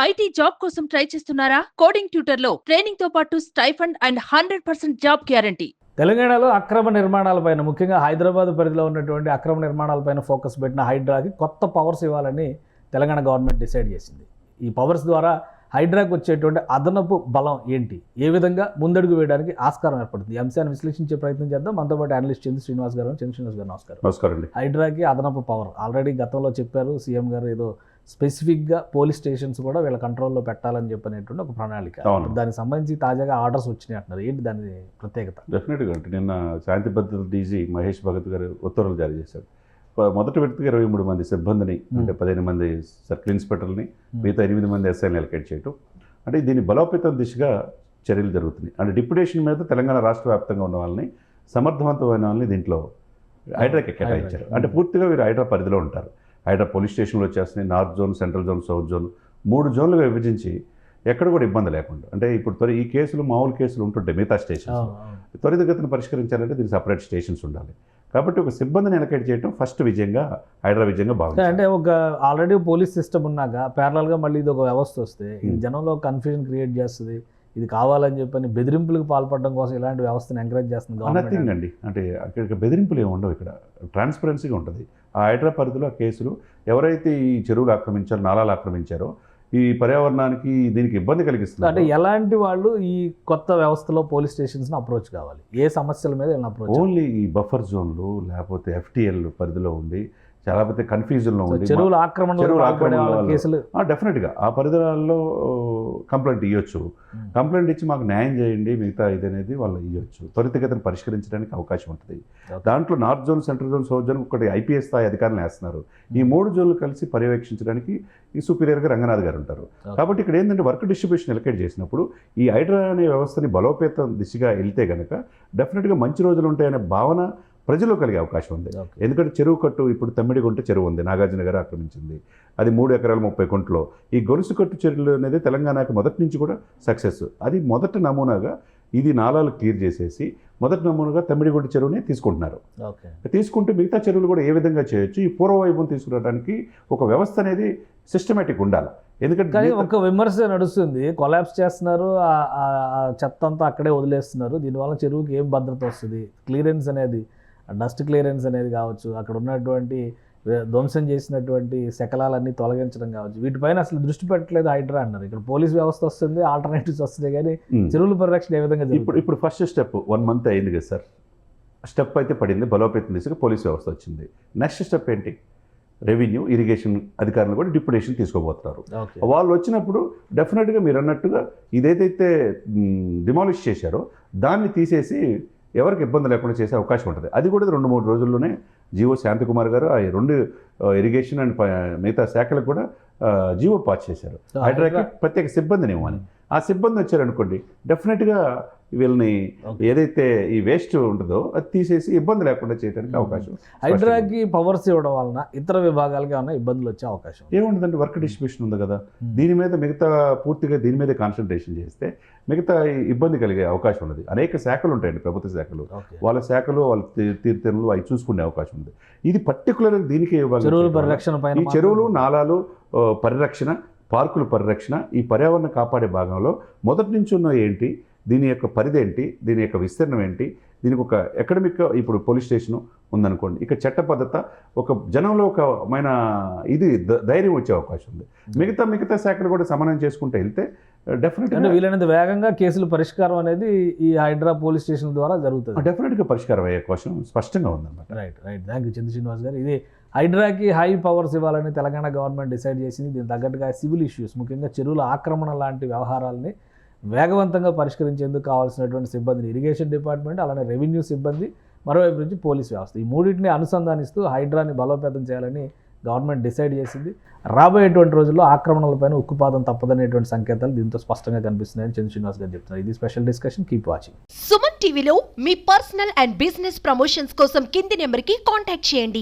IT job కోసం try చేస్తున్నారా? Coding tutor లో ట్రైనింగ్ తో పాటు స్టైఫండ్ అండ్ 100% జాబ్ గ్యారంటీ. తెలంగాణలో అక్రమ నిర్మాణాలపైన, ముఖ్యంగా హైదరాబాద్ పరిధిలో ఉన్నటువంటి అక్రమ నిర్మాణాలపైన ఫోకస్ పెట్టిన హైడ్రాకి కొత్త పవర్స్ ఇవ్వాలని తెలంగాణ గవర్నమెంట్ డిసైడ్ చేసింది. ఈ పవర్స్ ద్వారా హైడ్రాకి వచ్చేటువంటి అదనపు బలం ఏంటి, ఏ విధంగా ముందడుగు వేయడానికి ఆస్కారం ఏర్పడుతుంది, ఈ అంశాన్ని విశ్లేషించే ప్రయత్నం చేద్దాం. మనతో పాటు అనలిస్ట్ చంద్ర శ్రీనివాస్ గారు. చంద్ర శ్రీనివాస్ గారు నమస్కారం. నమస్కారం అండి. హైడ్రాకి అదనపు పవర్ ఆల్రెడీ గతంలో చెప్పారు సీఎం గారు, ఏదో స్పెసిఫిక్గా పోలీస్ స్టేషన్స్ కూడా వీళ్ళ కంట్రోల్లో పెట్టాలని చెప్పనేటువంటి ఒక ప్రణాళిక. దానికి సంబంధించి తాజాగా ఆర్డర్స్ వచ్చినాయి అంటున్నారు. ఏంటి దాని ప్రత్యేకత? డెఫినెట్గా అంటే నిన్న శాంతి భద్రత డీజీ మహేష్ భగత్ గారు ఉత్తర్వులు జారీ చేశారు. మొదటి వ్యక్తిగా 23 మంది సిబ్బందిని, అంటే 15 మంది సర్కిల్ ఇన్స్పెక్టర్ని, మిగతా 8 మంది ఎస్ఐని అలకేట్ చేయటం, అంటే దీన్ని బలోపేతం దిశగా చర్యలు జరుగుతున్నాయి. అంటే డిప్యుటేషన్ మీద తెలంగాణ రాష్ట్ర వ్యాప్తంగా ఉన్న వాళ్ళని, సమర్థవంతమైన వాళ్ళని దీంట్లో హైడ్రాకి కేటాయించారు. అంటే పూర్తిగా వీరు హైడ్రా పరిధిలో ఉంటారు. హైడ్రా పోలీస్ స్టేషన్లో వచ్చేస్తున్నాయి. North zone, central zone, south zone 3 జోన్లుగా విభజించి ఎక్కడ కూడా ఇబ్బంది లేకుండా, అంటే ఇప్పుడు ఈ కేసులు మామూలు కేసులు ఉంటుంటాయి మిగతా స్టేషన్స్, త్వరితగతిన పరిష్కరించాలంటే దీనికి సపరేట్ స్టేషన్స్ ఉండాలి. కాబట్టి ఒక సిబ్బందిని ఎలకేట్ చేయడం ఫస్ట్ విజయంగా, హైడ్రా విజయంగా భావించారు. అంటే ఒక ఆల్రెడీ పోలీస్ సిస్టమ్ ఉన్నాక ప్యారలల్గా మళ్ళీ ఇది ఒక వ్యవస్థ వస్తే ఇది జనంలో కన్ఫ్యూజన్ క్రియేట్ చేస్తుంది. ఇది కావాలని చెప్పని బెదిరింపులకు పాల్పడడం కోసం ఇలాంటి వ్యవస్థను ఎంకరేజ్ చేస్తుంది నథింగ్ అండి. అంటే అక్కడ బెదిరింపులు ఏమి ఉండవు, ఇక్కడ ట్రాన్స్పరెన్సీగా ఉంటుంది. ఆ హైడ్రా పరిధిలో ఆ కేసులు ఎవరైతే ఈ చెరువులు ఆక్రమించారో, నాలాలు ఆక్రమించారో, ఈ పర్యావరణానికి దీనికి ఇబ్బంది కలిగిస్తుంది. అంటే ఎలాంటి వాళ్ళు ఈ కొత్త వ్యవస్థలో పోలీస్ స్టేషన్స్ని అప్రోచ్ కావాలి, ఏ సమస్యల మీద అప్రోచ్? ఓన్లీ ఈ బఫర్ జోన్లు లేకపోతే FTL పరిధిలో ఉండి చాలా పెద్ద కన్ఫ్యూజన్లో ఉండి చెరువుల ఆక్రమణ కేసులు డెఫినెట్గా ఆ పరిధిలో కంప్లైంట్ ఇవ్వచ్చు. కంప్లైంట్ ఇచ్చి మాకు న్యాయం చేయండి, మిగతా ఇది అనేది వాళ్ళు ఇవ్వచ్చు. త్వరితగతిని పరిష్కరించడానికి అవకాశం ఉంటుంది. దాంట్లో north zone, central zone, south zone ఒకటి IPS స్థాయి అధికారులు వేస్తున్నారు. ఈ 3 జోన్లు కలిసి పర్యవేక్షించడానికి ఈ సుపీరియర్గా రంగనాథ్ గారు ఉంటారు. కాబట్టి ఇక్కడ ఏంటంటే వర్క్ డిస్ట్రిబ్యూషన్ ఎలకేట్ చేసినప్పుడు ఈ హైడ్రా అనే వ్యవస్థని బలోపేతం దిశగా వెళ్తే కనుక డెఫినెట్గా మంచి రోజులు ఉంటాయనే భావన ప్రజల్లో కలిగే అవకాశం ఉంది. ఎందుకంటే చెరువు కట్టు, ఇప్పుడు తమ్మిడిగుంట చెరువు ఉంది, నాగార్జున గారు ఆక్రమించింది. అది 3 ఎకరాల 30 గుంటలో. ఈ గొలుసు కట్టు చెరువులు అనేది తెలంగాణకి మొదటి నుంచి కూడా సక్సెస్. అది మొదటి నమూనాగా ఇది నాలాలు క్లియర్ చేసేసి మొదటి నమూనాగా తమ్మిడిగుంట చెరువుని తీసుకుంటున్నారు. తీసుకుంటే మిగతా చెరువులు కూడా ఏ విధంగా చేయొచ్చు, ఈ పూర్వవైభవం తీసుకురావడానికి ఒక వ్యవస్థ అనేది సిస్టమేటిక్ ఉండాలి. ఎందుకంటే ఒక విమర్శ నడుస్తుంది, కొలాప్స్ చేస్తున్నారు, చెత్త అంతా అక్కడే వదిలేస్తున్నారు, దీనివల్ల చెరువుకి ఏం భద్రత వస్తుంది, క్లియరెన్స్ అనేది, డస్ట్ క్లియరెన్స్ అనేది కావచ్చు, అక్కడ ఉన్నటువంటి ధ్వంసం చేసినటువంటి శకలాలన్నీ తొలగించడం కావచ్చు, వీటిపైన అసలు దృష్టి పెట్టలేదు హైడ్రా అన్నారు. ఇక్కడ పోలీస్ వ్యవస్థ వస్తుంది, ఆల్టర్నేటివ్స్ వస్తుంది, కానీ చెరువుల పరిరక్షణ ఏ విధంగా? ఇప్పుడు ఫస్ట్ స్టెప్ 1 మంత్ అయింది కదా సార్, స్టెప్ అయితే పడింది, బలోపేతం దిశగా పోలీస్ వ్యవస్థ వచ్చింది. నెక్స్ట్ స్టెప్ ఏంటి? రెవెన్యూ, ఇరిగేషన్ అధికారులు కూడా డిప్యుటేషన్ తీసుకోబోతున్నారు. వాళ్ళు వచ్చినప్పుడు డెఫినెట్గా మీరు అన్నట్టుగా ఇదేదైతే డిమాలిష్ చేశారో దాన్ని తీసేసి ఎవరికి ఇబ్బంది లేకుండా చేసే అవకాశం ఉంటుంది. అది కూడా 2-3 రోజుల్లోనే జీవో శాంతికుమార్ గారు ఆ 2 ఇరిగేషన్ అండ్ మిగతా శాఖలకు కూడా జీవో పాస్ చేశారు. హైడ్రాకి ప్రత్యేక సిబ్బందిని ఇవ్వమని. ఆ సిబ్బంది వచ్చారనుకోండి, డెఫినెట్గా వీళ్ళని ఏదైతే ఈ వేస్ట్ ఉంటుందో అది తీసేసి ఇబ్బంది లేకుండా చేయడానికి అవకాశం. హైడ్రాకి పవర్స్ ఇవ్వడం వలన ఇతర విభాగాలకి ఏమైనా ఇబ్బందులు వచ్చే అవకాశం ఏముంటుందంటే వర్క్ డిస్ట్రిబ్యూషన్ ఉంది కదా, దీని మీద మిగతా పూర్తిగా దీని మీదే కాన్సన్ట్రేషన్ చేస్తే మిగతా ఇబ్బంది కలిగే అవకాశం ఉన్నది. అనేక శాఖలు ఉంటాయండి, ప్రభుత్వ శాఖలు, వాళ్ళ శాఖలు వాళ్ళ తీర్థనులు అవి చూసుకునే అవకాశం ఉంది. ఇది పర్టికులర్గా దీనికి చెరువుల పరిరక్షణ పైన, ఈ చెరువులు, నాలాలు పరిరక్షణ, పార్కుల పరిరక్షణ, ఈ పర్యావరణం కాపాడే భాగంలో మొదటి నుంచి ఉన్న ఏంటి, దీని యొక్క పరిధి ఏంటి, దీని యొక్క విస్తీర్ణం ఏంటి, దీనికి ఒక ఎకడమిక్, ఇప్పుడు పోలీస్ స్టేషను ఉందనుకోండి, ఇక చట్టబద్ధత, ఒక జనంలో ఒకమైన ఇది ధైర్యం వచ్చే అవకాశం ఉంది. మిగతా శాఖలు కూడా సమన్వయం చేసుకుంటూ వెళ్తే డెఫినెట్గా వీలైనంత వేగంగా కేసుల పరిష్కారం అనేది ఈ హైడ్రా పోలీస్ స్టేషన్ ద్వారా జరుగుతుంది. డెఫినెట్గా పరిష్కారం అయ్యే అవకాశం స్పష్టంగా ఉందన్నమాట. రైట్. థ్యాంక్ యూ చంద్ర శ్రీనివాస్ గారు. ఇది హైడ్రాకి హై పవర్స్ ఇవ్వాలని తెలంగాణ గవర్నమెంట్ డిసైడ్ చేసింది. దీనికి తగ్గట్టుగా సివిల్ ఇష్యూస్, ముఖ్యంగా చెరువుల ఆక్రమణ లాంటి వ్యవహారాలని వేగవంతంగా పరిష్కరించేందుకు కావాల్సినటువంటి సిబ్బందిని ఇరిగేషన్ డిపార్ట్మెంట్, అలానే రెవెన్యూ సిబ్బంది, మరోవైపు నుంచి పోలీస్ వ్యవస్థ, ఈ మూడింటిని అనుసంధానిస్తూ హైడ్రాని బలోపేతం చేయాలని గవర్నమెంట్ డిసైడ్ చేసింది. రాబోయేటువంటి రోజుల్లో ఆక్రమణలపైన ఉక్కుపాదం తప్పదనేటువంటి సంకేతాలు దీంతో స్పష్టంగా కనిపిస్తున్నాయని చంద్ర శ్రీనివాస్ గారు చెప్తున్నారు. ఇది special discussion. Keep watching. Suman టీవీలో మీ పర్సనల్ అండ్ బిజినెస్ ప్రమోషన్స్ కోసం కింది నెంబర్కి కాంటాక్ట్ చేయండి.